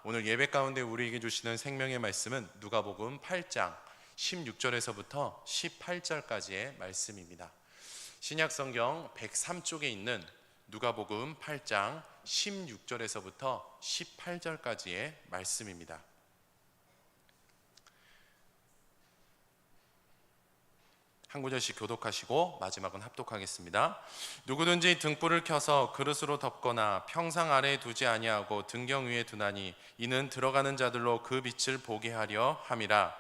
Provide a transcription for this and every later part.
오늘 예배 가운데 우리에게 주시는 생명의 말씀은 누가복음 8장 16절에서부터 18절까지의 말씀입니다. 신약성경 103쪽에 있는 누가복음 8장 16절에서부터 18절까지의 말씀입니다. 한 구절씩 교독하시고 마지막은 합독하겠습니다. 누구든지 등불을 켜서 그릇으로 덮거나 평상 아래에 두지 아니하고 등경 위에 두나니 이는 들어가는 자들로 그 빛을 보게 하려 함이라.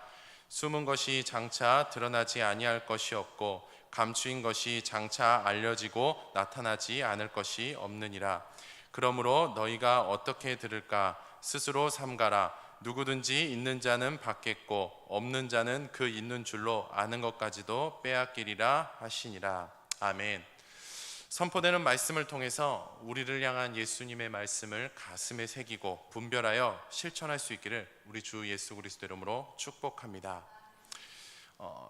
숨은 것이 장차 드러나지 아니할 것이 없고 감추인 것이 장차 알려지고 나타나지 않을 것이 없느니라. 그러므로 너희가 어떻게 들을까 스스로 삼가라. 누구든지 있는 자는 받겠고 없는 자는 그 있는 줄로 아는 것까지도 빼앗기리라 하시니라. 아멘. 선포되는 말씀을 통해서 우리를 향한 예수님의 말씀을 가슴에 새기고 분별하여 실천할 수 있기를 우리 주 예수 그리스도 이름으로 축복합니다.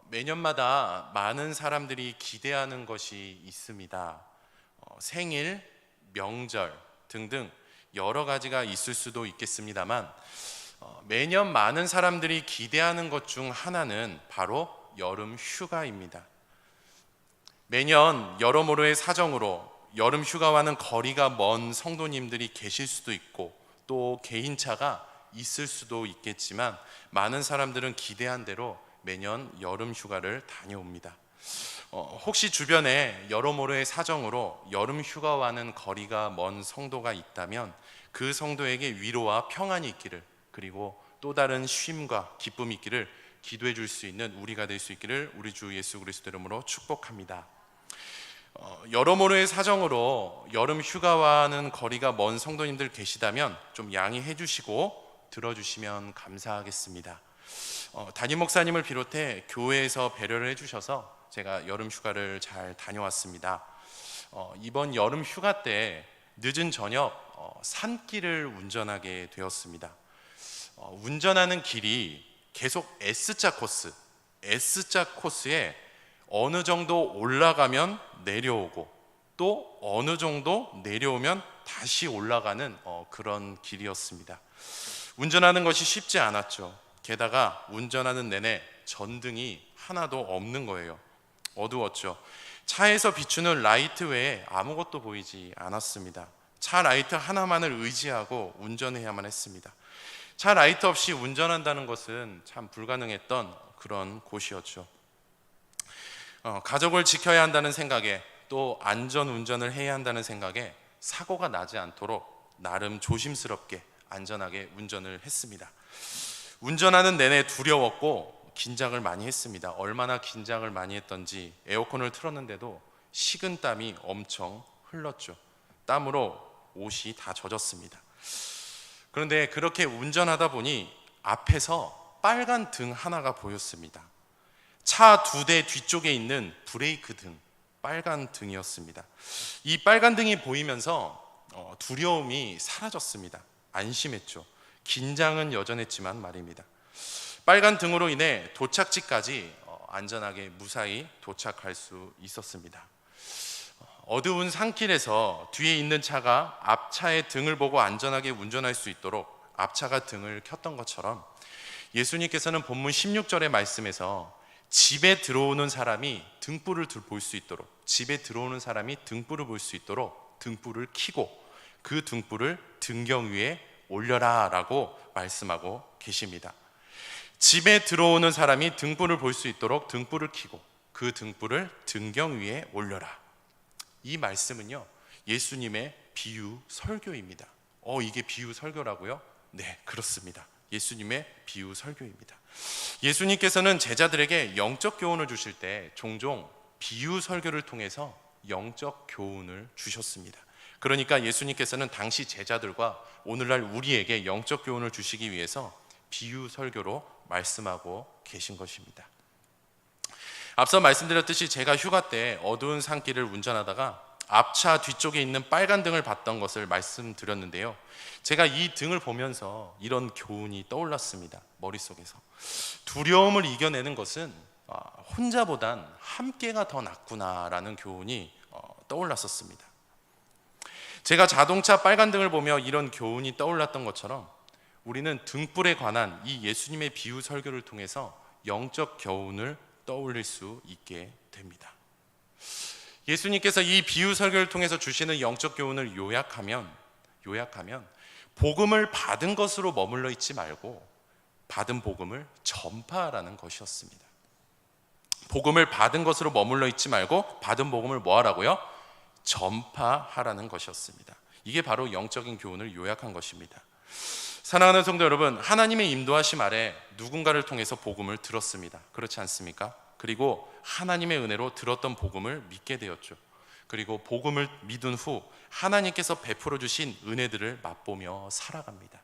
매년마다 많은 사람들이 기대하는 것이 있습니다. 생일, 명절 등등 여러 가지가 있을 수도 있겠습니다만 매년 많은 사람들이 기대하는 것 중 하나는 바로 여름 휴가입니다. 매년 여러모로의 사정으로 여름 휴가와는 거리가 먼 성도님들이 계실 수도 있고 또 개인차가 있을 수도 있겠지만 많은 사람들은 기대한 대로 매년 여름 휴가를 다녀옵니다. 혹시 주변에 여러모로의 사정으로 여름 휴가와는 거리가 먼 성도가 있다면 그 성도에게 위로와 평안이 있기를, 그리고 또 다른 쉼과 기쁨이 있기를 기도해 줄 수 있는 우리가 될 수 있기를 우리 주 예수 그리스도 이름으로 축복합니다. 여러모로의 사정으로 여름 휴가와는 거리가 먼 성도님들 계시다면 좀 양해해 주시고 들어주시면 감사하겠습니다. 담임 목사님을 비롯해 교회에서 배려를 해주셔서 제가 여름 휴가를 잘 다녀왔습니다. 이번 여름 휴가 때 늦은 저녁 산길을 운전하게 되었습니다. 운전하는 길이 계속 S자 코스에 어느 정도 올라가면 내려오고 또 어느 정도 내려오면 다시 올라가는 그런 길이었습니다. 운전하는 것이 쉽지 않았죠. 게다가 운전하는 내내 전등이 하나도 없는 거예요. 어두웠죠. 차에서 비추는 라이트 외에 아무것도 보이지 않았습니다. 차 라이트 하나만을 의지하고 운전해야만 했습니다. 차 라이트 없이 운전한다는 것은 참 불가능했던 그런 곳이었죠. 가족을 지켜야 한다는 생각에 또 안전 운전을 해야 한다는 생각에 사고가 나지 않도록 나름 조심스럽게 안전하게 운전을 했습니다. 운전하는 내내 두려웠고 긴장을 많이 했습니다. 얼마나 긴장을 많이 했던지 에어컨을 틀었는데도 식은땀이 엄청 흘렀죠. 땀으로 옷이 다 젖었습니다. 그런데 그렇게 운전하다 보니 앞에서 빨간 등 하나가 보였습니다. 차 2대 뒤쪽에 있는 브레이크 등, 빨간 등이었습니다. 이 빨간 등이 보이면서 두려움이 사라졌습니다. 안심했죠. 긴장은 여전했지만 말입니다. 빨간 등으로 인해 도착지까지 안전하게 무사히 도착할 수 있었습니다. 어두운 산길에서 뒤에 있는 차가 앞차의 등을 보고 안전하게 운전할 수 있도록 앞차가 등을 켰던 것처럼 예수님께서는 본문 16절의 말씀에서 집에 들어오는 사람이 등불을 볼 수 있도록, 집에 들어오는 사람이 등불을 볼 수 있도록 등불을 켜고 그 등불을 등경 위에 올려라 라고 말씀하고 계십니다. 집에 들어오는 사람이 등불을 볼 수 있도록 등불을 켜고 그 등불을 등경 위에 올려라. 이 말씀은요, 예수님의 비유 설교입니다. 이게 비유 설교라고요? 네, 그렇습니다. 예수님의 비유 설교입니다. 예수님께서는 제자들에게 영적 교훈을 주실 때 종종 비유 설교를 통해서 영적 교훈을 주셨습니다. 그러니까 예수님께서는 당시 제자들과 오늘날 우리에게 영적 교훈을 주시기 위해서 비유 설교로 말씀하고 계신 것입니다. 앞서 말씀드렸듯이 제가 휴가 때 어두운 산길을 운전하다가 앞차 뒤쪽에 있는 빨간 등을 봤던 것을 말씀드렸는데요. 제가 이 등을 보면서 이런 교훈이 떠올랐습니다. 머릿속에서. 두려움을 이겨내는 것은 혼자보단 함께가 더 낫구나라는 교훈이 떠올랐었습니다. 제가 자동차 빨간등을 보며 이런 교훈이 떠올랐던 것처럼 우리는 등불에 관한 이 예수님의 비유 설교를 통해서 영적 교훈을 떠올릴 수 있게 됩니다. 예수님께서 이 비유 설교를 통해서 주시는 영적 교훈을 요약하면 복음을 받은 것으로 머물러 있지 말고 받은 복음을 전파하라는 것이었습니다. 복음을 받은 것으로 머물러 있지 말고 받은 복음을 뭐 하라고요? 전파하라는 것이었습니다. 이게 바로 영적인 교훈을 요약한 것입니다. 사랑하는 성도 여러분, 하나님의 인도하심 아래 누군가를 통해서 복음을 들었습니다. 그렇지 않습니까? 그리고 하나님의 은혜로 들었던 복음을 믿게 되었죠. 그리고 복음을 믿은 후 하나님께서 베풀어 주신 은혜들을 맛보며 살아갑니다.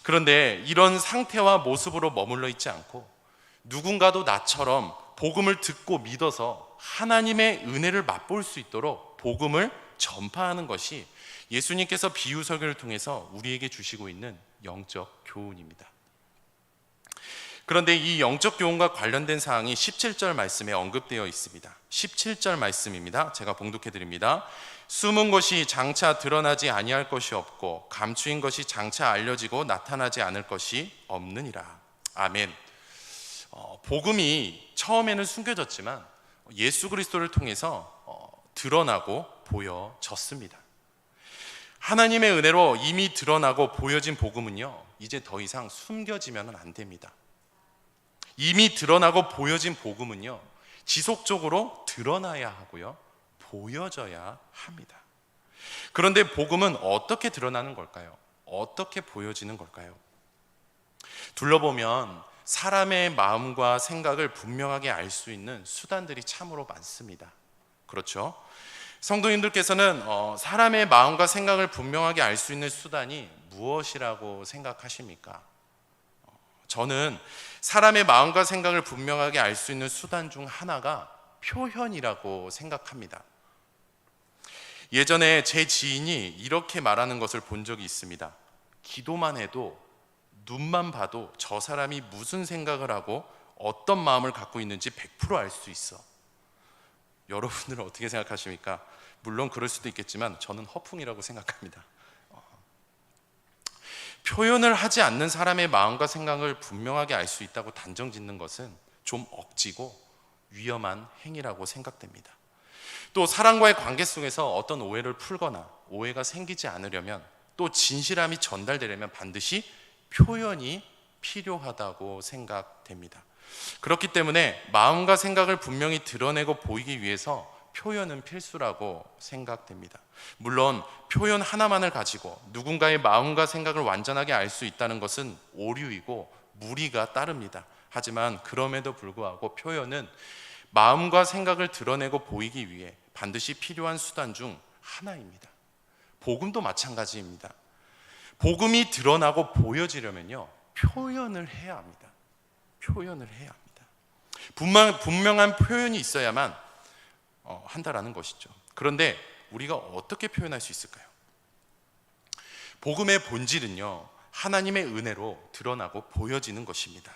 그런데 이런 상태와 모습으로 머물러 있지 않고 누군가도 나처럼 복음을 듣고 믿어서 하나님의 은혜를 맛볼 수 있도록 복음을 전파하는 것이 예수님께서 비유 설교를 통해서 우리에게 주시고 있는 영적 교훈입니다. 그런데 이 영적 교훈과 관련된 사항이 17절 말씀에 언급되어 있습니다. 17절 말씀입니다. 제가 봉독해 드립니다. 숨은 것이 장차 드러나지 아니할 것이 없고 감추인 것이 장차 알려지고 나타나지 않을 것이 없느니라. 아멘. 복음이 처음에는 숨겨졌지만 예수 그리스도를 통해서 드러나고 보여졌습니다. 하나님의 은혜로 이미 드러나고 보여진 복음은요, 이제 더 이상 숨겨지면 안 됩니다. 이미 드러나고 보여진 복음은요, 지속적으로 드러나야 하고요, 보여져야 합니다. 그런데 복음은 어떻게 드러나는 걸까요? 어떻게 보여지는 걸까요? 둘러보면 사람의 마음과 생각을 분명하게 알 수 있는 수단들이 참으로 많습니다. 그렇죠? 성도님들께서는 사람의 마음과 생각을 분명하게 알 수 있는 수단이 무엇이라고 생각하십니까? 저는 사람의 마음과 생각을 분명하게 알 수 있는 수단 중 하나가 표현이라고 생각합니다. 예전에 제 지인이 이렇게 말하는 것을 본 적이 있습니다. 기도만 해도, 눈만 봐도 저 사람이 무슨 생각을 하고 어떤 마음을 갖고 있는지 100% 알 수 있어. 여러분들은 어떻게 생각하십니까? 물론 그럴 수도 있겠지만 저는 허풍이라고 생각합니다. 표현을 하지 않는 사람의 마음과 생각을 분명하게 알 수 있다고 단정 짓는 것은 좀 억지고 위험한 행위라고 생각됩니다. 또 사람과의 관계 속에서 어떤 오해를 풀거나 오해가 생기지 않으려면, 또 진실함이 전달되려면 반드시 표현이 필요하다고 생각됩니다. 그렇기 때문에 마음과 생각을 분명히 드러내고 보이기 위해서 표현은 필수라고 생각됩니다. 물론 표현 하나만을 가지고 누군가의 마음과 생각을 완전하게 알 수 있다는 것은 오류이고 무리가 따릅니다. 하지만 그럼에도 불구하고 표현은 마음과 생각을 드러내고 보이기 위해 반드시 필요한 수단 중 하나입니다. 복음도 마찬가지입니다. 복음이 드러나고 보여지려면요, 표현을 해야 합니다. 표현을 해야 합니다. 분명한 표현이 있어야만 한다라는 것이죠. 그런데 우리가 어떻게 표현할 수 있을까요? 복음의 본질은요, 하나님의 은혜로 드러나고 보여지는 것입니다.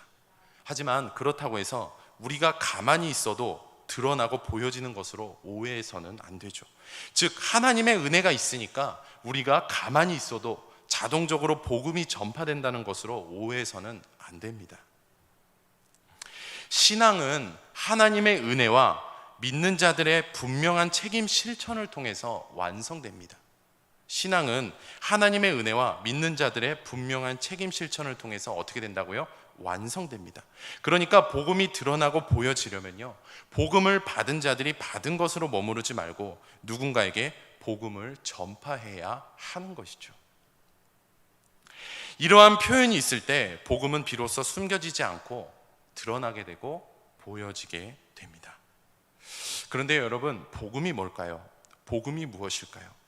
하지만 그렇다고 해서 우리가 가만히 있어도 드러나고 보여지는 것으로 오해해서는 안 되죠. 즉 하나님의 은혜가 있으니까 우리가 가만히 있어도 자동적으로 복음이 전파된다는 것으로 오해해서는 안 됩니다. 신앙은 하나님의 은혜와 믿는 자들의 분명한 책임 실천을 통해서 완성됩니다. 신앙은 하나님의 은혜와 믿는 자들의 분명한 책임 실천을 통해서 어떻게 된다고요? 완성됩니다. 그러니까 복음이 드러나고 보여지려면요, 복음을 받은 자들이 받은 것으로 머무르지 말고 누군가에게 복음을 전파해야 하는 것이죠. 이러한 표현이 있을 때 복음은 비로소 숨겨지지 않고 드러나게 되고 보여지게 됩니다. 그런데 여러분, 복음이 뭘까요? 복음이 무엇일까요?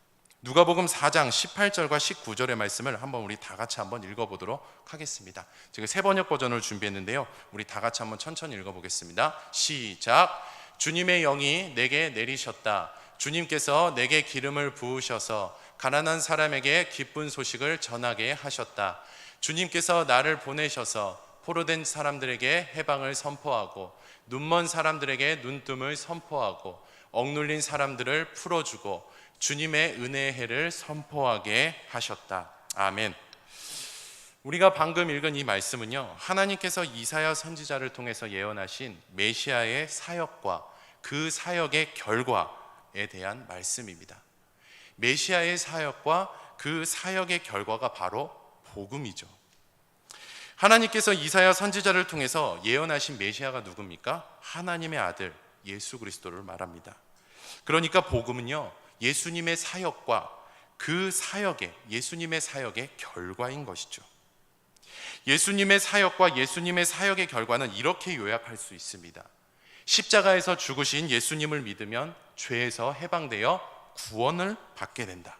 누가복음 4장 18절과 19절의 말씀을 한번 우리 다 같이 한번 읽어보도록 하겠습니다. 제가 새 번역 버전을 준비했는데요, 우리 다 같이 한번 천천히 읽어보겠습니다. 시작. 주님의 영이 내게 내리셨다. 주님께서 내게 기름을 부으셔서 가난한 사람에게 기쁜 소식을 전하게 하셨다. 주님께서 나를 보내셔서 포로된 사람들에게 해방을 선포하고 눈먼 사람들에게 눈뜸을 선포하고 억눌린 사람들을 풀어주고 주님의 은혜의 해를 선포하게 하셨다. 아멘. 우리가 방금 읽은 이 말씀은요, 하나님께서 이사야 선지자를 통해서 예언하신 메시아의 사역과 그 사역의 결과에 대한 말씀입니다. 메시아의 사역과 그 사역의 결과가 바로 복음이죠. 하나님께서 이사야 선지자를 통해서 예언하신 메시아가 누굽니까? 하나님의 아들 예수 그리스도를 말합니다. 그러니까 복음은요, 예수님의 사역과 그 사역의, 예수님의 사역의 결과인 것이죠. 예수님의 사역과 예수님의 사역의 결과는 이렇게 요약할 수 있습니다. 십자가에서 죽으신 예수님을 믿으면 죄에서 해방되어 구원을 받게 된다.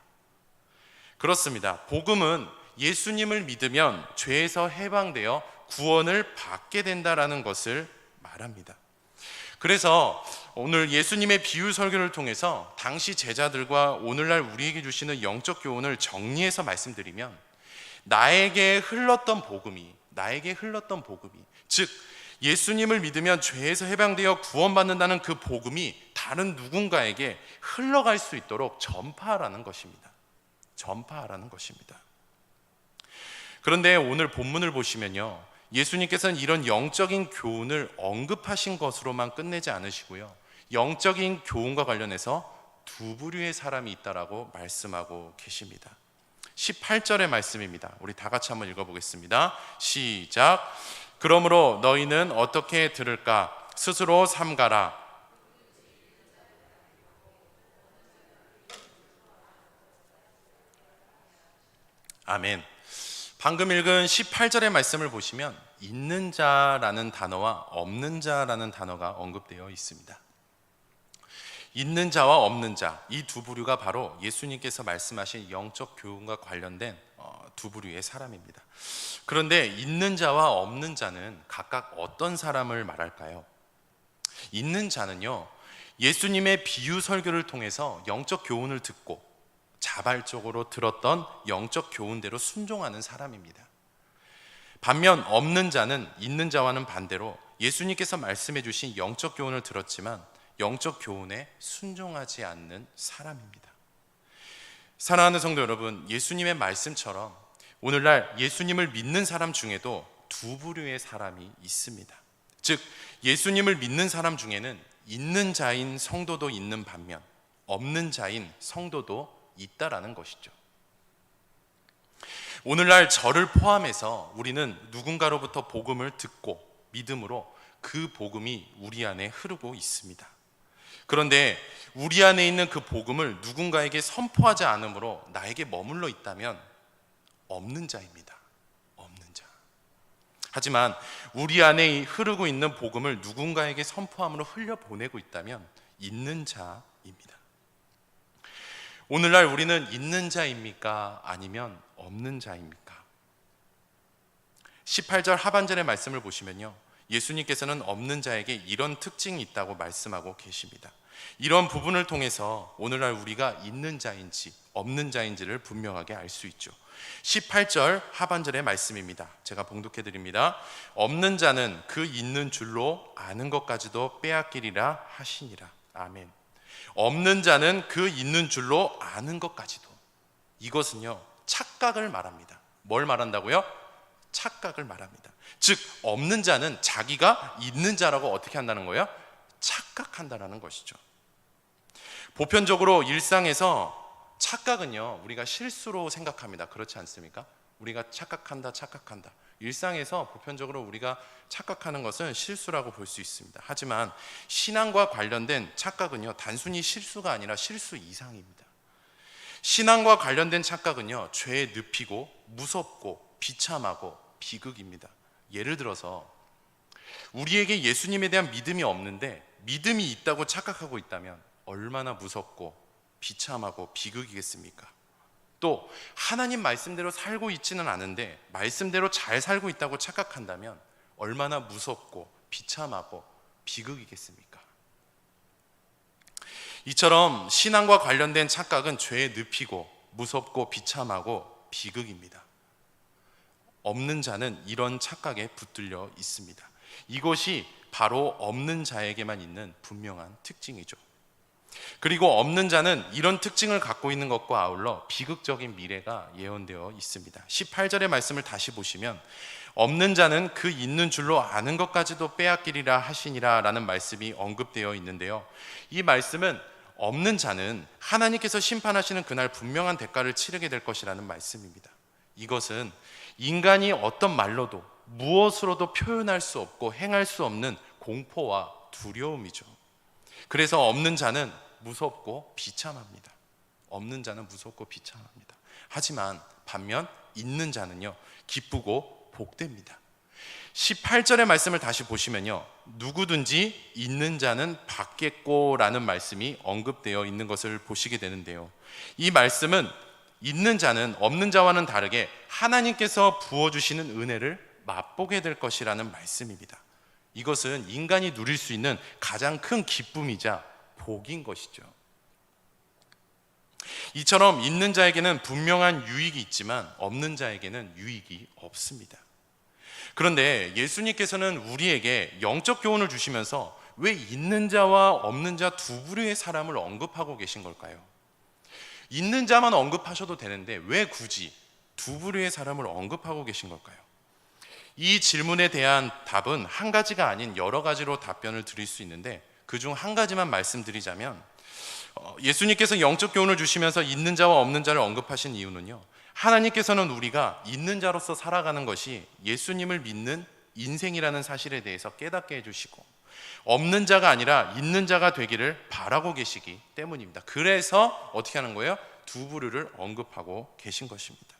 그렇습니다. 복음은 예수님을 믿으면 죄에서 해방되어 구원을 받게 된다라는 것을 말합니다. 그래서 오늘 예수님의 비유 설교를 통해서 당시 제자들과 오늘날 우리에게 주시는 영적 교훈을 정리해서 말씀드리면, 나에게 흘렀던 복음이, 즉 예수님을 믿으면 죄에서 해방되어 구원받는다는 그 복음이 다른 누군가에게 흘러갈 수 있도록 전파하라는 것입니다. 그런데 오늘 본문을 보시면요, 예수님께서는 이런 영적인 교훈을 언급하신 것으로만 끝내지 않으시고요, 영적인 교훈과 관련해서 두 부류의 사람이 있다라고 말씀하고 계십니다. 18절의 말씀입니다. 우리 다 같이 한번 읽어보겠습니다. 시작. 그러므로 너희는 어떻게 들을까? 스스로 삼가라. 아멘. 방금 읽은 18절의 말씀을 보시면 있는 자라는 단어와 없는 자라는 단어가 언급되어 있습니다. 있는 자와 없는 자, 이 두 부류가 바로 예수님께서 말씀하신 영적 교훈과 관련된 두 부류의 사람입니다. 그런데 있는 자와 없는 자는 각각 어떤 사람을 말할까요? 있는 자는요, 예수님의 비유 설교를 통해서 영적 교훈을 듣고 자발적으로 들었던 영적 교훈대로 순종하는 사람입니다. 반면 없는 자는 있는 자와는 반대로 예수님께서 말씀해 주신 영적 교훈을 들었지만 영적 교훈에 순종하지 않는 사람입니다. 사랑하는 성도 여러분, 예수님의 말씀처럼 오늘날 예수님을 믿는 사람 중에도 두 부류의 사람이 있습니다. 즉 예수님을 믿는 사람 중에는 있는 자인 성도도 있는 반면 없는 자인 성도도 있다라는 것이죠. 오늘날 저를 포함해서 우리는 누군가로부터 복음을 듣고 믿음으로 그 복음이 우리 안에 흐르고 있습니다. 그런데 우리 안에 있는 그 복음을 누군가에게 선포하지 않으므로 나에게 머물러 있다면 없는 자입니다. 없는 자. 하지만 우리 안에 흐르고 있는 복음을 누군가에게 선포함으로 흘려보내고 있다면 있는 자입니다. 오늘날 우리는 있는 자입니까? 아니면 없는 자입니까? 18절 하반절의 말씀을 보시면요, 예수님께서는 없는 자에게 이런 특징이 있다고 말씀하고 계십니다. 이런 부분을 통해서 오늘날 우리가 있는 자인지 없는 자인지를 분명하게 알 수 있죠. 18절 하반절의 말씀입니다. 제가 봉독해 드립니다. 없는 자는 그 있는 줄로 아는 것까지도 빼앗기리라 하시니라. 아멘. 없는 자는 그 있는 줄로 아는 것까지도. 이것은요, 착각을 말합니다. 뭘 말한다고요? 착각을 말합니다. 즉 없는 자는 자기가 있는 자라고 어떻게 한다는 거예요? 착각한다는 것이죠. 보편적으로 일상에서 착각은요, 우리가 실수로 생각합니다. 그렇지 않습니까? 우리가 착각한다. 일상에서 보편적으로 우리가 착각하는 것은 실수라고 볼 수 있습니다. 하지만 신앙과 관련된 착각은요, 단순히 실수가 아니라 실수 이상입니다. 신앙과 관련된 착각은요, 죄에 눕히고 무섭고 비참하고 비극입니다. 예를 들어서 우리에게 예수님에 대한 믿음이 없는데 믿음이 있다고 착각하고 있다면 얼마나 무섭고 비참하고 비극이겠습니까? 또 하나님 말씀대로 살고 있지는 않은데 말씀대로 잘 살고 있다고 착각한다면 얼마나 무섭고 비참하고 비극이겠습니까? 이처럼 신앙과 관련된 착각은 죄에 눕히고 무섭고 비참하고 비극입니다. 없는 자는 이런 착각에 붙들려 있습니다. 이것이 바로 없는 자에게만 있는 분명한 특징이죠. 그리고 없는 자는 이런 특징을 갖고 있는 것과 아울러 비극적인 미래가 예언되어 있습니다. 18절의 말씀을 다시 보시면 없는 자는 그 있는 줄로 아는 것까지도 빼앗기리라 하시니라 라는 말씀이 언급되어 있는데요, 이 말씀은 없는 자는 하나님께서 심판하시는 그날 분명한 대가를 치르게 될 것이라는 말씀입니다. 이것은 인간이 어떤 말로도 무엇으로도 표현할 수 없고 행할 수 없는 공포와 두려움이죠. 그래서 없는 자는 무섭고 비참합니다. 없는 자는 무섭고 비참합니다. 하지만 반면 있는 자는요, 기쁘고 복됩니다. 18절의 말씀을 다시 보시면요, 누구든지 있는 자는 받겠고 라는 말씀이 언급되어 있는 것을 보시게 되는데요, 이 말씀은 있는 자는 없는 자와는 다르게 하나님께서 부어주시는 은혜를 맛보게 될 것이라는 말씀입니다. 이것은 인간이 누릴 수 있는 가장 큰 기쁨이자 복인 것이죠. 이처럼 있는 자에게는 분명한 유익이 있지만 없는 자에게는 유익이 없습니다. 그런데 예수님께서는 우리에게 영적 교훈을 주시면서 왜 있는 자와 없는 자 두 부류의 사람을 언급하고 계신 걸까요? 있는 자만 언급하셔도 되는데 왜 굳이 두 부류의 사람을 언급하고 계신 걸까요? 이 질문에 대한 답은 한 가지가 아닌 여러 가지로 답변을 드릴 수 있는데, 그중 한 가지만 말씀드리자면, 예수님께서 영적 교훈을 주시면서 있는 자와 없는 자를 언급하신 이유는요, 하나님께서는 우리가 있는 자로서 살아가는 것이 예수님을 믿는 인생이라는 사실에 대해서 깨닫게 해주시고, 없는 자가 아니라 있는 자가 되기를 바라고 계시기 때문입니다. 그래서 어떻게 하는 거예요? 두 부류를 언급하고 계신 것입니다.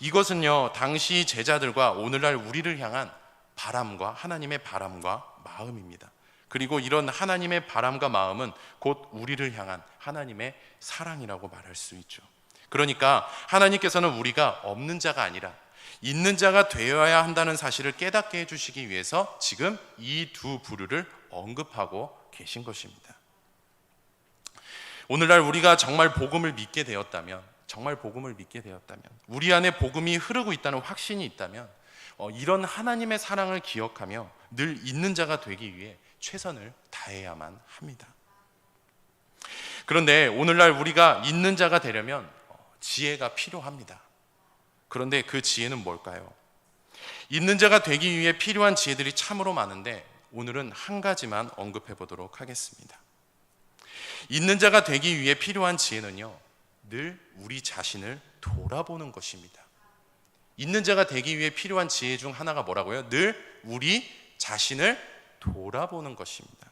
이것은요, 당시 제자들과 오늘날 우리를 향한 바람과 하나님의 바람과 마음입니다. 그리고 이런 하나님의 바람과 마음은 곧 우리를 향한 하나님의 사랑이라고 말할 수 있죠. 그러니까 하나님께서는 우리가 없는 자가 아니라 있는 자가 되어야 한다는 사실을 깨닫게 해주시기 위해서 지금 이 두 부류를 언급하고 계신 것입니다. 오늘날 우리가 정말 복음을 믿게 되었다면, 우리 안에 복음이 흐르고 있다는 확신이 있다면, 이런 하나님의 사랑을 기억하며 늘 있는 자가 되기 위해 최선을 다해야만 합니다. 그런데 오늘날 우리가 있는 자가 되려면 지혜가 필요합니다. 그런데 그 지혜는 뭘까요? 있는 자가 되기 위해 필요한 지혜들이 참으로 많은데 오늘은 한 가지만 언급해 보도록 하겠습니다. 있는 자가 되기 위해 필요한 지혜는요, 늘 우리 자신을 돌아보는 것입니다. 있는 자가 되기 위해 필요한 지혜 중 하나가 뭐라고요? 늘 우리 자신을 돌아보는 것입니다.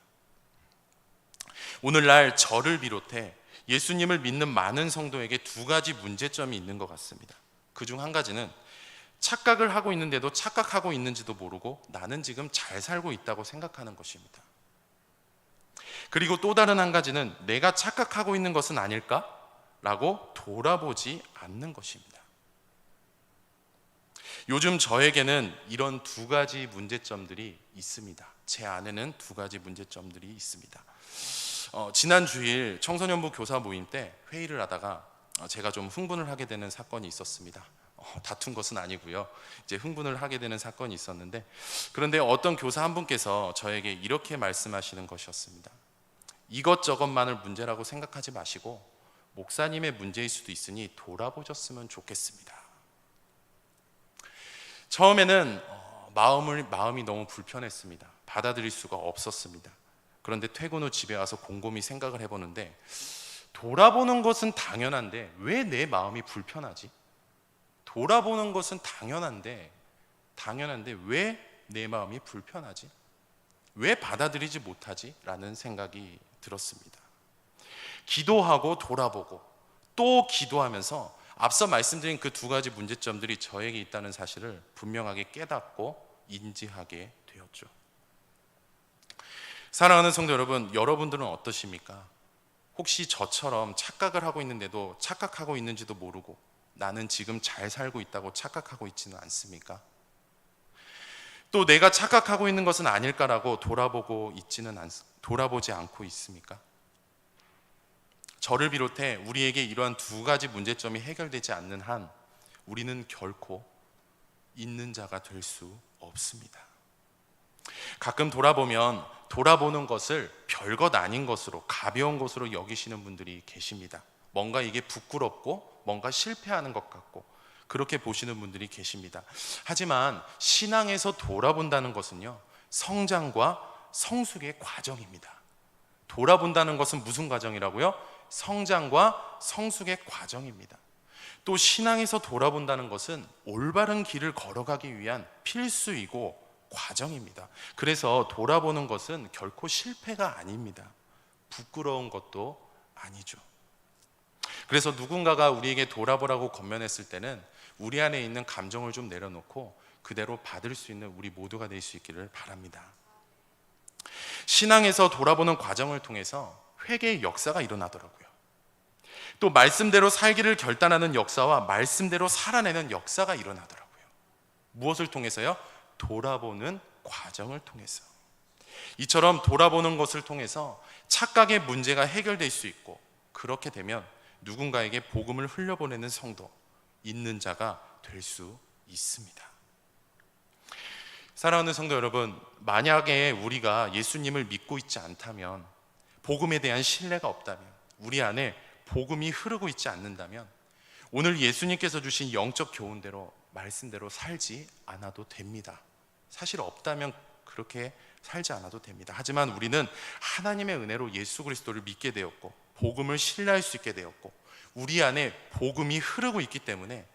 오늘날 저를 비롯해 예수님을 믿는 많은 성도에게 두 가지 문제점이 있는 것 같습니다. 그중 한 가지는 착각을 하고 있는데도 착각하고 있는지도 모르고 나는 지금 잘 살고 있다고 생각하는 것입니다. 그리고 또 다른 한 가지는 내가 착각하고 있는 것은 아닐까? 라고 돌아보지 않는 것입니다. 요즘 저에게는 이런 두 가지 문제점들이 있습니다. 제 안에는 두 가지 문제점들이 있습니다. 지난 주일 청소년부 교사 모임 때 회의를 하다가 제가 좀 흥분을 하게 되는 사건이 있었습니다. 다툰 것은 아니고요, 이제 흥분을 하게 되는 사건이 있었는데, 그런데 어떤 교사 한 분께서 저에게 이렇게 말씀하시는 것이었습니다. 이것저것만을 문제라고 생각하지 마시고 목사님의 문제일 수도 있으니 돌아보셨으면 좋겠습니다. 처음에는 마음이 너무 불편했습니다. 받아들일 수가 없었습니다. 그런데 퇴근 후 집에 와서 곰곰이 생각을 해보는데, 돌아보는 것은 당연한데 왜 내 마음이 불편하지? 돌아보는 것은 당연한데 왜 내 마음이 불편하지? 왜 받아들이지 못하지? 라는 생각이 들었습니다. 기도하고 돌아보고 또 기도하면서 앞서 말씀드린 그 두 가지 문제점들이 저에게 있다는 사실을 분명하게 깨닫고 인지하게 되었죠. 사랑하는 성도 여러분, 여러분들은 어떠십니까? 혹시 저처럼 착각을 하고 있는데도 착각하고 있는지도 모르고 나는 지금 잘 살고 있다고 착각하고 있지는 않습니까? 또 내가 착각하고 있는 것은 아닐까라고 돌아보지 않고 있습니까? 저를 비롯해 우리에게 이러한 두 가지 문제점이 해결되지 않는 한 우리는 결코 있는 자가 될 수 없습니다. 가끔 돌아보는 것을 별것 아닌 것으로, 가벼운 것으로 여기시는 분들이 계십니다. 뭔가 이게 부끄럽고 뭔가 실패하는 것 같고 그렇게 보시는 분들이 계십니다. 하지만 신앙에서 돌아본다는 것은요, 성장과 성숙의 과정입니다. 돌아본다는 것은 무슨 과정이라고요? 성장과 성숙의 과정입니다. 또 신앙에서 돌아본다는 것은 올바른 길을 걸어가기 위한 필수이고 과정입니다. 그래서 돌아보는 것은 결코 실패가 아닙니다. 부끄러운 것도 아니죠. 그래서 누군가가 우리에게 돌아보라고 권면했을 때는 우리 안에 있는 감정을 좀 내려놓고 그대로 받을 수 있는 우리 모두가 될 수 있기를 바랍니다. 신앙에서 돌아보는 과정을 통해서 회개의 역사가 일어나더라고요. 또 말씀대로 살기를 결단하는 역사와 말씀대로 살아내는 역사가 일어나더라고요. 무엇을 통해서요? 돌아보는 과정을 통해서. 이처럼 돌아보는 것을 통해서 착각의 문제가 해결될 수 있고, 그렇게 되면 누군가에게 복음을 흘려보내는 성도, 있는 자가 될 수 있습니다. 사랑하는 성도 여러분, 만약에 우리가 예수님을 믿고 있지 않다면, 복음에 대한 신뢰가 없다면, 우리 안에 복음이 흐르고 있지 않는다면 오늘 예수님께서 주신 영적 교훈대로, 말씀대로 살지 않아도 됩니다. 사실 없다면 그렇게 살지 않아도 됩니다. 하지만 우리는 하나님의 은혜로 예수 그리스도를 믿게 되었고, 복음을 신뢰할 수 있게 되었고, 우리 안에 복음이 흐르고 있기 때문에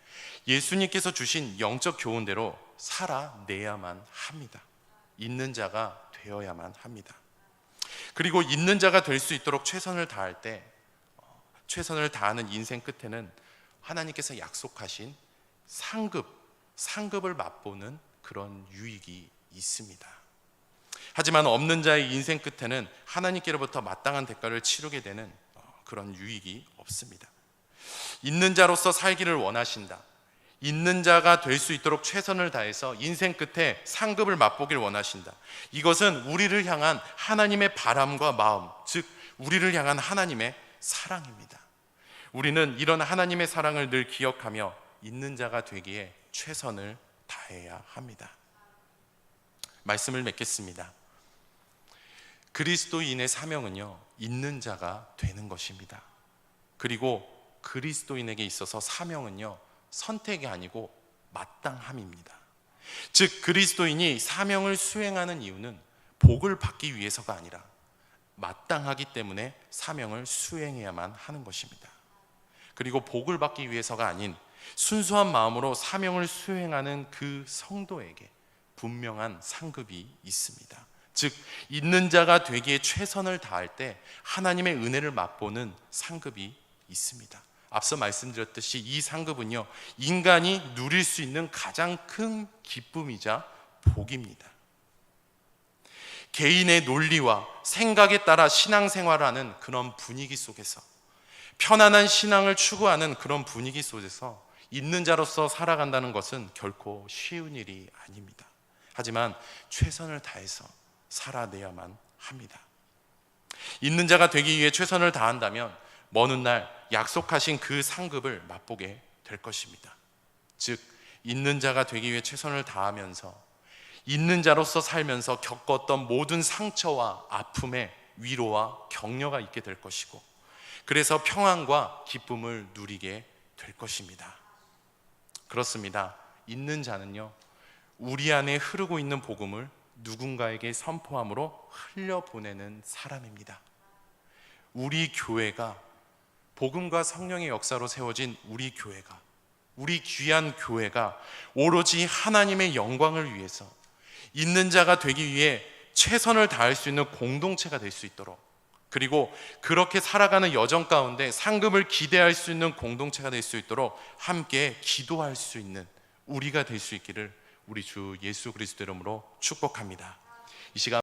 예수님께서 주신 영적 교훈대로 살아내야만 합니다. 있는 자가 되어야만 합니다. 그리고 있는 자가 될 수 있도록 최선을 다할 때, 최선을 다하는 인생 끝에는 하나님께서 약속하신 상급을 맛보는 그런 유익이 있습니다. 하지만 없는 자의 인생 끝에는 하나님께로부터 마땅한 대가를 치르게 되는 그런 유익이 없습니다. 있는 자로서 살기를 원하신다, 있는 자가 될 수 있도록 최선을 다해서 인생 끝에 상급을 맛보길 원하신다. 이것은 우리를 향한 하나님의 바람과 마음, 즉 우리를 향한 하나님의 사랑입니다. 우리는 이런 하나님의 사랑을 늘 기억하며 있는 자가 되기에 최선을 다해야 합니다. 말씀을 맺겠습니다. 그리스도인의 사명은요, 있는 자가 되는 것입니다. 그리고 그리스도인에게 있어서 사명은요, 선택이 아니고 마땅함입니다. 즉 그리스도인이 사명을 수행하는 이유는 복을 받기 위해서가 아니라 마땅하기 때문에 사명을 수행해야만 하는 것입니다. 그리고 복을 받기 위해서가 아닌 순수한 마음으로 사명을 수행하는 그 성도에게 분명한 상급이 있습니다. 즉 있는 자가 되기에 최선을 다할 때 하나님의 은혜를 맛보는 상급이 있습니다. 앞서 말씀드렸듯이 이 상급은요, 인간이 누릴 수 있는 가장 큰 기쁨이자 복입니다. 개인의 논리와 생각에 따라 신앙생활하는 그런 분위기 속에서, 편안한 신앙을 추구하는 그런 분위기 속에서 있는 자로서 살아간다는 것은 결코 쉬운 일이 아닙니다. 하지만 최선을 다해서 살아내야만 합니다. 있는 자가 되기 위해 최선을 다한다면 먼 훗날 약속하신 그 상급을 맛보게 될 것입니다. 즉 있는 자가 되기 위해 최선을 다하면서 있는 자로서 살면서 겪었던 모든 상처와 아픔에 위로와 격려가 있게 될 것이고, 그래서 평안과 기쁨을 누리게 될 것입니다. 그렇습니다. 있는 자는요, 우리 안에 흐르고 있는 복음을 누군가에게 선포함으로 흘려보내는 사람입니다. 우리 교회가, 복음과 성령의 역사로 세워진 우리 교회가, 우리 귀한 교회가 오로지 하나님의 영광을 위해서 있는 자가 되기 위해 최선을 다할 수 있는 공동체가 될 수 있도록, 그리고 그렇게 살아가는 여정 가운데 상급을 기대할 수 있는 공동체가 될 수 있도록 함께 기도할 수 있는 우리가 될 수 있기를 우리 주 예수 그리스도 이름으로 축복합니다. 이 시간